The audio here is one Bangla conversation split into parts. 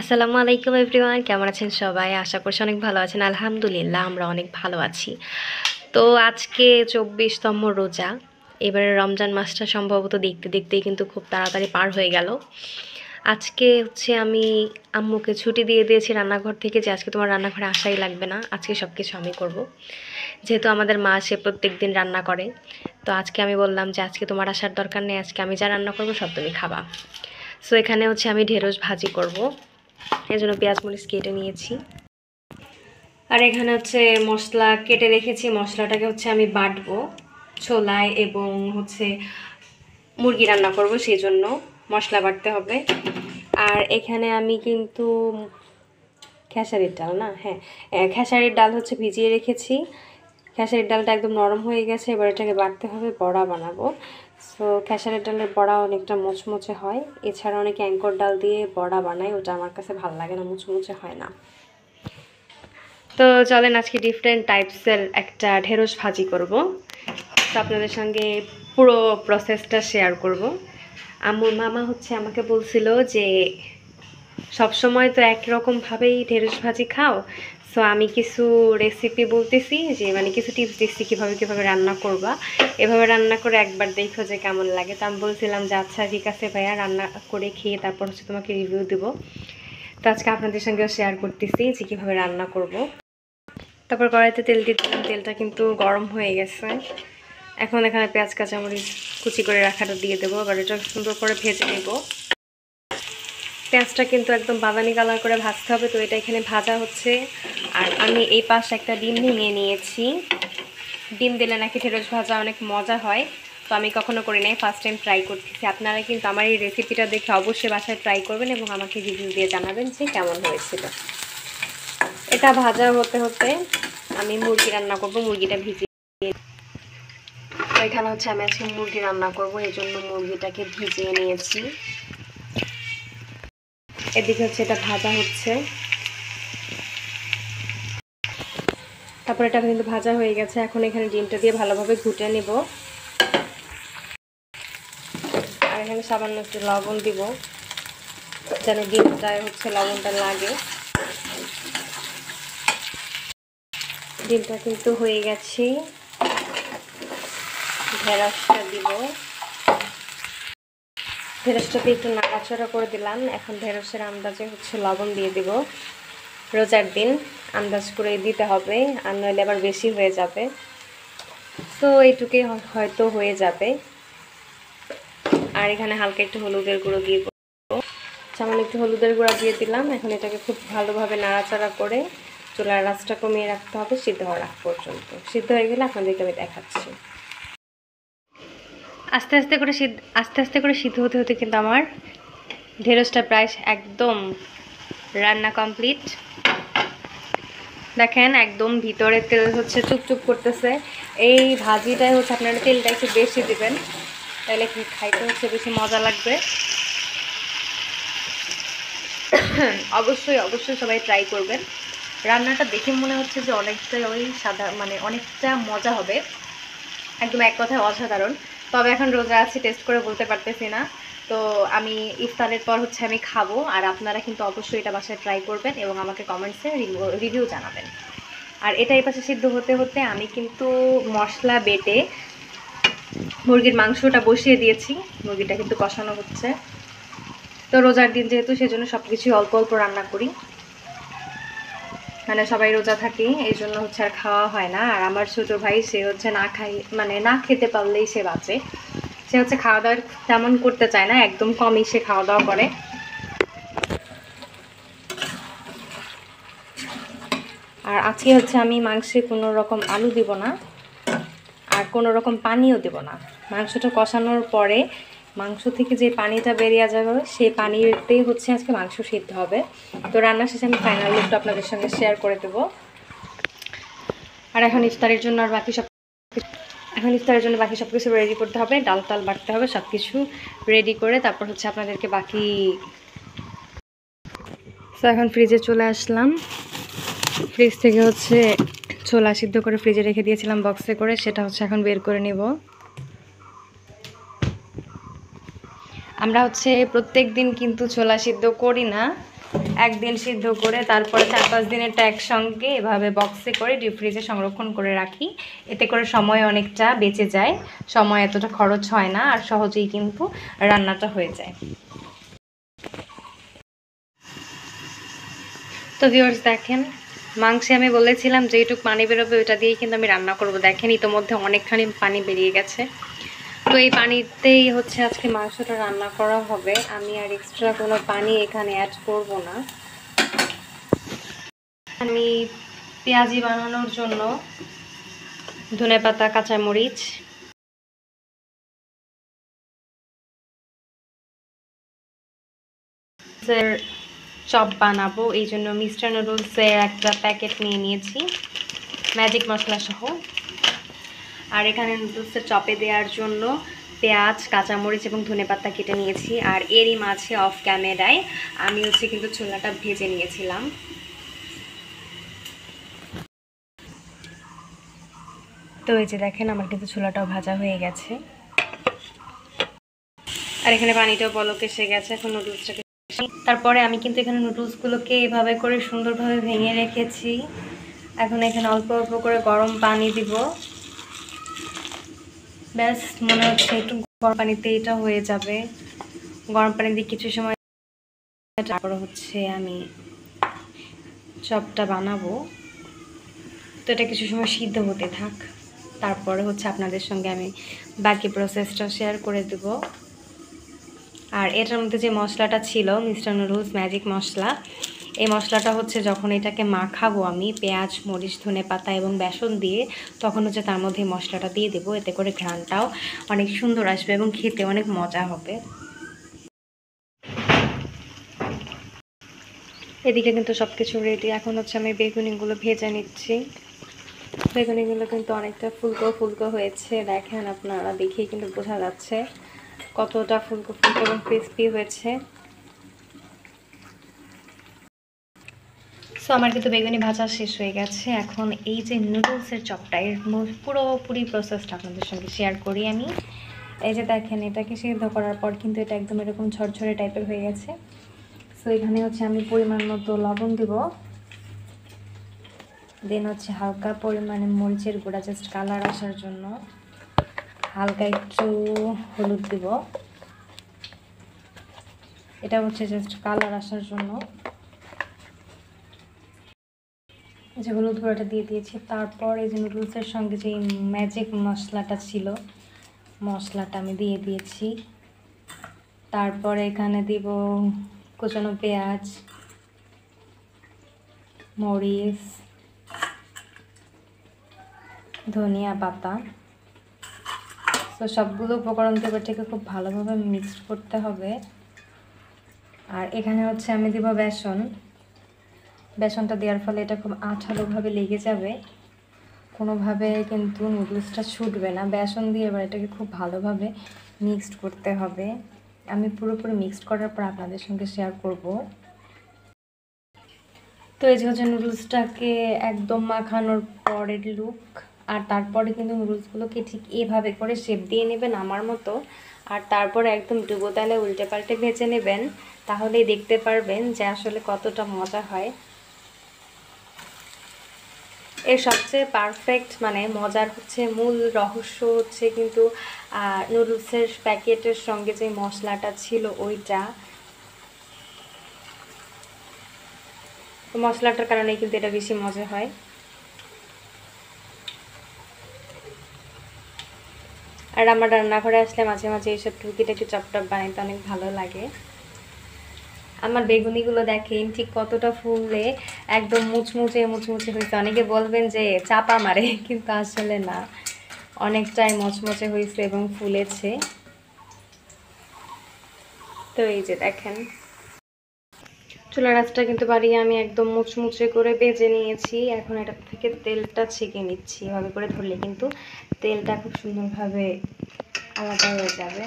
আসসালামু আলাইকুম এভরিওয়ান, কেমন আছেন সবাই? আশা করছি অনেক ভালো আছেন। আলহামদুলিল্লাহ আমরা অনেক ভালো আছি। তো আজকে 24তম রোজা। এবারে রমজান মাসটা সম্ভবত দেখতে দেখতেই কিন্তু খুব তাড়াতাড়ি পার হয়ে গেল। আজকে হচ্ছে আমি আম্মুকে ছুটি দিয়ে দিয়েছি রান্নাঘর থেকে, যে আজকে তোমার রান্নাঘরে আসাই লাগবে না, আজকে সব কিছু আমি করব। যেহেতু আমাদের মা সে প্রত্যেক দিন রান্না করে, তো আজকে আমি বললাম যে আজকে তোমার আসার দরকার নেই, আজকে আমি যা রান্না করবো সব তুমি খাবা। সো এখানে হচ্ছে আমি ঢেঁড়স ভাজি করব, এই জন্য পেঁয়াজ মরিচ কেটে নিয়েছি। আর এখানে হচ্ছে মশলা কেটে রেখেছি, মশলাটাকে হচ্ছে আমি বাটবো ছোলায় এবং হচ্ছে মুরগি রান্না করব, সেই জন্য মশলা বাটতে হবে। আর এখানে আমি কিন্তু খেসারির ডাল খেসারির ডাল হচ্ছে ভিজিয়ে রেখেছি। খেসারির ডালটা একদম নরম হয়ে গেছে, এবার এটাকে বাটতে হবে, বড়া বানাবো। সো খেসারির ডালের বড়া অনেকটা মুচমুচে হয়, এছাড়া অনেকে অ্যাঙ্কর ডাল দিয়ে বড়া বানায়, ওটা আমার কাছে ভালো লাগে না, মুচমুচে হয় না। তো চলেন আজকে ডিফারেন্ট টাইপসের একটা ঢেঁড়স ভাজি করব। তো আপনাদের সঙ্গে পুরো প্রসেসটা শেয়ার করব। আম্মুর মামা হচ্ছে আমাকে বলছিল যে সবসময় তো একরকমভাবেই ঢেঁড়স ভাজি খাও, সো আমি কিছু রেসিপি বলতেছি, যে মানে কিছু টিপস দিচ্ছি কীভাবে রান্না করবা, এভাবে রান্না করে একবার দেখো যে কেমন লাগে। তো আমি বলছিলাম যে আচ্ছা ঠিক আছে ভাইয়া, রান্না করে খেয়ে তারপর হচ্ছে তোমাকে রিভিউ দেবো। তো আজকে আপনাদের সঙ্গেও শেয়ার করতেছি যে কীভাবে রান্না করব। তারপর কড়াইতে তেল দিয়ে দিলাম, তেলটা কিন্তু গরম হয়ে গেছে। এখন এখানে পেঁয়াজ কাঁচামরিচ কুচি করে রাখাটা দিয়ে দেবো, এবার এটা সুন্দর করে ভেজে নেব। পেঁয়াজটা কিন্তু একদম বাদামি কালার করে ভাজতে হবে, তো এটা এখানে ভাজা হচ্ছে। আর আমি এই পাশে একটা ডিম ভেঙে নিয়েছি। ডিম দিলে নাকি ঢেঁড়স ভাজা অনেক মজা হয়, তো আমি কখনো করি নাই, ফার্স্ট টাইম ট্রাই করতেছি। আপনারা কিন্তু আমার এই রেসিপিটা দেখে অবশ্যই বাসায় ট্রাই করবেন এবং আমাকে রিভিউ দিয়ে জানাবেন যে কেমন হয়েছিল। এটা ভাজা হতে হতে আমি মুরগি রান্না করব, মুরগিটা ভিজিয়ে। তো এখানে হচ্ছে আমি আজকে মুরগি রান্না করব, এই জন্য মুরগিটাকে ভিজিয়ে নিয়েছি। এদিকে হচ্ছে এটা ভাজা হচ্ছে, তারপর এটা কিন্তু ভাজা হয়ে গেছে। এখন এখানে ডিমটা দিয়ে ভালোভাবে ঘুটে নেব, আর এখানে সামান্য একটু লবণ দিব যেন ডিমটায় হচ্ছে লবণটা লাগে। ডিমটা কিন্তু হয়ে গেছে, ঢেঁড়সটা দিব, ঢেঁড়সটাকে একটু নাড়াচাড়া করে দিলাম। এখন ঢেঁড়সের আন্দাজে হচ্ছে লবণ দিয়ে দিব, রোজার দিন আন্দাজ করে দিতে হবে, আর নইলে আবার বেশি হয়ে যাবে। তো এইটুকুই হয়তো হয়ে যাবে। আর এখানে হালকা একটু হলুদের গুঁড়ো দিয়ে দেবো, সামান্য একটু হলুদের গুঁড়া দিয়ে দিলাম। এখন এটাকে খুব ভালোভাবে নাড়াচাড়া করে চুলার আঁচটা কমিয়ে রাখতে হবে সিদ্ধ হওয়ার আগ পর্যন্ত। সিদ্ধ হয়ে গেলে আপনাদেরকে আমি দেখাচ্ছি। আস্তে আস্তে করে সিদ্ধ হতে হতে কিন্তু আমার ঢেঁড়সটা প্রায় একদম রান্না কমপ্লিট। দেখেন একদম ভিতরে তেল হচ্ছে চুপচুপ করতেছে। এই ভাজিটাই হচ্ছে আপনারা তেলটা একটু বেশি দিবেন, তাহলে কি খাইতে হচ্ছে বেশি মজা লাগবে। অবশ্যই সবাই ট্রাই করবেন। রান্নাটা দেখে মনে হচ্ছে যে অনেকটাই ওই মানে অনেকটা মজা হবে, একদম এক কথায় অসাধারণ। তবে এখন রোজা আছি, টেস্ট করে বলতে পারতেছি না। তো আমি ইফতারের পর হচ্ছে আমি খাবো, আর আপনারা কিন্তু অবশ্যই এটা বাসায় ট্রাই করবেন এবং আমাকে কমেন্টসে রিভিউ জানাবেন। আর এটা এই পাশে সিদ্ধ হতে হতে আমি কিন্তু মশলা বেটে মুরগির মাংসটা বসিয়ে দিয়েছি, মুরগিটা কিন্তু কষানো হচ্ছে। তো রোজার দিন যেহেতু, সেজন্য সব কিছুই অল্প অল্প রান্না করি, মানে সবাই রোজা থাকি, এই জন্য হচ্ছে আর খাওয়া হয় না। আর আমার ছোটো ভাই সে হচ্ছে না খেতে পারলেই সে বাঁচে, সে হচ্ছে খাওয়া দাওয়া তেমন করতে চায় না, একদম কমই সে খাওয়া দাওয়া করে। আর আজকে হচ্ছে আমি মাংসে কোনো রকম আলু দিব না, আর কোনো রকম পানিও দেব না। মাংসটা কষানোর পরে মাংস থেকে যে পানিটা বেরিয়ে যাবে, সেই পানিতেই হচ্ছে আজকে মাংস সিদ্ধ হবে। তো রান্না শেষে আমি ফাইনাল লুকটা আপনাদের সঙ্গে শেয়ার করে দেবো। আর এখন ইফতারের জন্য বাকি সব কিছু রেডি করতে হবে, ডাল টাল বাটতে হবে, সব কিছু রেডি করে তারপর হচ্ছে আপনাদেরকে বাকি। তো এখন ফ্রিজে চলে আসলাম, ফ্রিজ থেকে হচ্ছে ছোলা সিদ্ধ করে ফ্রিজে রেখে দিয়েছিলাম বক্সে করে, সেটা হচ্ছে এখন বের করে নেব। আমরা হচ্ছে প্রত্যেক দিন কিন্তু ছোলা সিদ্ধ করি না, একদিন সিদ্ধ করে তারপরে 4-5 দিনেরটা একসঙ্গে এভাবে বক্সে করে ডিপ ফ্রিজে সংরক্ষণ করে রাখি। এতে করে সময় অনেকটা বেঁচে যায়, সময় এতটা খরচ হয় না, আর সহজেই কিন্তু রান্নাটা হয়ে যায়। তো ভিউয়ার্স দেখেন, মাংসে আমি বলেছিলাম যে এইটুকু পানি বেরোবে ওটা দিয়েই কিন্তু আমি রান্না করব। দেখেন ইতোমধ্যে অনেকখানি পানি বেরিয়ে গেছে। তো এই পানিতেই হচ্ছে আজকে মাংসটা রান্না করা হবে, আমি আর এক্সট্রা কোনো পানি এখানে অ্যাড করব না। আমি পেঁয়াজি বানানোর জন্য ধনেপাতা, কাঁচামরিচ, চপ বানাবো, এই জন্য মিস্টার নুডলসের একটা প্যাকেট নিয়ে নিয়েছি ম্যাজিক মশলা সহ। আর এখানে নুডলসের চপে দেওয়ার জন্য পেঁয়াজ, কাঁচামরিচ এবং ধনেপাতা কেটে নিয়েছি। আর এরই মাঝে অফ ক্যামেরায় আমি হচ্ছে কিন্তু ছোলাটা ভেজে নিয়েছিলাম। তো এই যে দেখেন আমার কিন্তু ছোলাটাও ভাজা হয়ে গেছে, আর এখানে পানিটাও বলক এসে গেছে। এখন নুডলসটাকে, তারপরে আমি কিন্তু এখানে নুডলসগুলোকে এভাবে করে সুন্দরভাবে ভেঙে রেখেছি। এখন এখানে অল্প অল্প করে গরম পানি দিব। ব্যাস, মনে হচ্ছে একটু গরম পানিতে এটা হয়ে যাবে। গরম পানি দিয়ে কিছু সময়, তারপর হচ্ছে আমি চপটা বানাবো। তো এটা কিছু সময় সিদ্ধ হতে থাক, তারপরে হচ্ছে আপনাদের সঙ্গে আমি বাকি প্রসেসটা শেয়ার করে দেব। আর এটার মধ্যে যে মশলাটা ছিল মিস্টার নুডলস ম্যাজিক মশলা, এই মশলাটা হচ্ছে যখন এটাকে মাখাবো আমি পেঁয়াজ, মরিচ, ধনেপাতা এবং বেসন দিয়ে, তখন হচ্ছে তার মধ্যে মশলাটা দিয়ে দেবো। এতে করে ঘ্রাণটাও অনেক সুন্দর আসবে এবং খেতে অনেক মজা হবে। এদিকে কিন্তু সব কিছু রেডি। এখন হচ্ছে আমি বেগুনিগুলো ভেজে নিচ্ছি। বেগুনিগুলো কিন্তু অনেকটা ফুলকো ফুলকো হয়েছে, দেখেন আপনারা দেখেই কিন্তু বোঝা যাচ্ছে কতটা ফুলকো ফুলকো এবং ক্রিস্পি হয়েছে। সো আমার কিন্তু বেগুনি ভাজা শেষ হয়ে গেছে। এখন এই যে নুডলসের চপটা, এর পুরোপুরি প্রসেসটা আপনাদের সঙ্গে শেয়ার করি আমি। এই যে দেখেন, এটাকে সিদ্ধ করার পর কিন্তু এটা একদম এরকম ঝরঝরে টাইপের হয়ে গেছে। সো এখানে হচ্ছে আমি পরিমাণ মতো লবণ দিব, দেন হচ্ছে হালকা পরিমাণে মরিচের গুঁড়া জাস্ট কালার আসার জন্য, হালকা একটু হলুদ দিব, এটা হচ্ছে জাস্ট কালার আসার জন্য। যে হলুদ গুঁড়াটা দিয়ে দিয়েছি। তারপর এই যে নুডলসের সঙ্গে যে ম্যাজিক মশলাটা ছিল, মশলাটা আমি দিয়ে দিয়েছি। তারপর এখানে দিব কুচানো পেঁয়াজ, মরিচ, ধনিয়া পাতা। তো সবগুলো উপকরণ থেকে খুব ভালোভাবে মিক্সড করতে হবে। আর এখানে হচ্ছে আমি দিব বেসন। বেসনটা দেওয়ার ফলে এটা খুব আঠালোভাবে লেগে যাবে, কোনোভাবে কিন্তু নুডলসটা ছুটবে না। বেসন দিয়ে এবার এটাকে খুব ভালোভাবে মিক্সড করতে হবে। আমি পুরোপুরি মিক্সড করার পর আপনাদের সঙ্গে শেয়ার করব। তো এই যে হচ্ছে নুডলসটাকে একদম মাখানোর পরের লুক। আর তারপরে কিন্তু নুডলসগুলোকে ঠিক এভাবে করে শেপ দিয়ে নেবেন আমার মতো, আর তারপরে একদম ডুবো তেলে উল্টে পাল্টে ভেজে নেবেন। তাহলেই দেখতে পারবেন যে আসলে কতটা মজা হয়। এর সবচেয়ে পারফেক্ট মানে মজার হচ্ছে, মূল রহস্য হচ্ছে কিন্তু নুডলসের প্যাকেটের সঙ্গে যে মশলাটা ছিল ওইটা, মশলাটার কারণে কিন্তু এটা বেশি মজা হয়। আর আমার রান্নাঘরে আসলে মাঝে মাঝে এইসব টুকিটাকি চপটপ বানাইতে অনেক ভালো লাগে। আমার বেগুনিগুলো দেখেন ঠিক কতটা ফুলে একদম মুচমুচে মুচমুচে হয়েছে। অনেকে বলবেন যে চাপা মারে, কিন্তু আসলে না, অনেকটাই মচমচে হয়েছে এবং ফুলেছে। তো এই যে দেখেন, চুলার আঁচটা কিন্তু বাড়িয়ে আমি একদম মুচমুচে করে ভেজে নিয়েছি। এখন এটা থেকে তেলটা ছেঁকে নিচ্ছি। এভাবে করে ধরলে কিন্তু তেলটা খুব সুন্দরভাবে আলাদা হয়ে যাবে।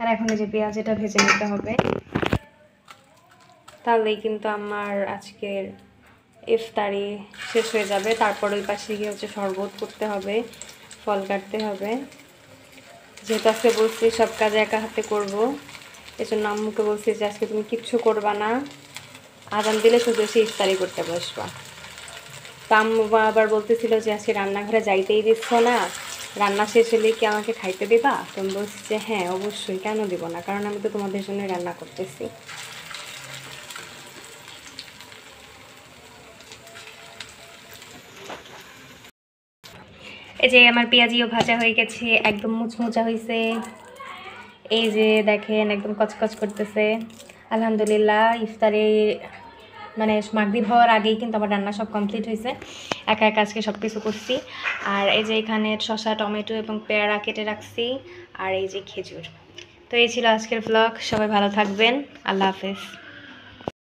আর এখন এই যে পেঁয়াজ, এটা ভেজে নিতে হবে, তাহলেই কিন্তু আমার আজকের ইফতারি শেষ হয়ে যাবে। তারপর ওই পাশে গিয়ে হচ্ছে শরবত করতে হবে, ফল কাটতে হবে। যেহেতু আজকে বলছি সব কাজ একা হাতে করবো, এজন্য আম্মুকে বলছি যে আজকে তুমি কিচ্ছু করবা না, আজান দিলে শুধু এসে ইফতারি করতে বসবা। তো আম্মু আবার বলতেছিল যে আজকে রান্নাঘরে যাইতেই দিচ্ছ না, রান্না শেষ হলে কি আমাকে খাইতে দিবা? তো আমি বলছি যে হ্যাঁ অবশ্যই, কেন দিব না, কারণ আমি তো তোমাদের জন্য রান্না করতেছি। এই যে আমার পেঁয়াজিও ভাজা হয়ে গেছে, একদম মুচমুচা হয়েছে। এই যে দেখেন একদম কচকচ করতেছে। আলহামদুলিল্লাহ ইফতারে মানে মাগরিব হওয়ার আগেই কিন্তু আমার রান্না সব কমপ্লিট হয়েছে, একা একা আজকে সব কিছু করছি। আর এই যে এখানে শসা, টমেটো এবং পেয়ারা কেটে রাখছি, আর এই যে খেজুর। তো এই ছিল আজকের ব্লগ, সবাই ভালো থাকবেন, আল্লাহ হাফেজ।